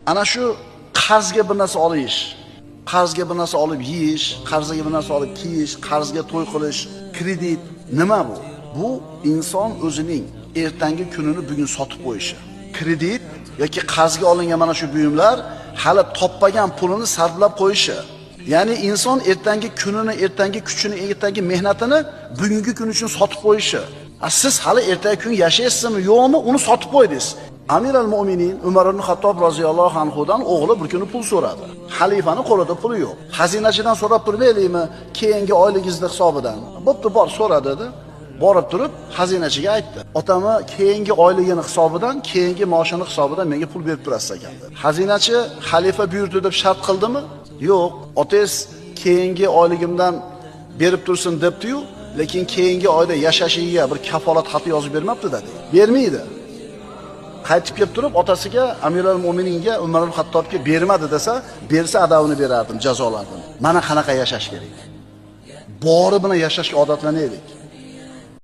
Ana shu qarzga bir narsa olish, qarzga bir narsa olib yeyish, qarzga bir narsa olib kiyish, qarzga to'y qilish, kredit nima bu? Bu inson o'zining ertangi kunini bugun sotib qo'yishi. Kredit yoki qarzga olingan mana shu buyumlar hali topmagan pulini sarflab qo'yishi. Ya'ni inson ertangi kunini, ertangi kuchini, ertangi mehnatini bugungi kun uchun sotib qo'yishi. Siz hali ertangi kun yashaysizmi, yo'qmi, uni sotib qo'ydingiz. Amir al-Mu'minin Umar ibn Xattob roziyallohu anhudan o'g'li bir kuni pul so'radi. Xalifani qo'lida puli yo'q. Xazinachidan so'rab turmaylikmi, keyingi oyligingizni hisobidan? Bo'pti, bor so'ra dedi. Borib turib xazinachiga aytdi. Otami keyingi oyligini hisobidan, keyingi maoshini hisobidan menga pul berib turasiz ekan dedi. Xazinachi xalifa buyurdi deb shart qildimi? Yo'q. Otangiz keyingi oyligimdan berib tursin debdi-yu, lekin keyingi oyda yashashiga bir kafolat xati yozib bermabdi dedi. Bermaydi. Qaytib kelib turib otasiga, Amir al-Mu'mininga, Umar ibn Xattobga bermadi desa, bersa adabini berardim, jazolardim. Mana qanaqa yashash kerak. Bori bilan yashashga odatlanaylik.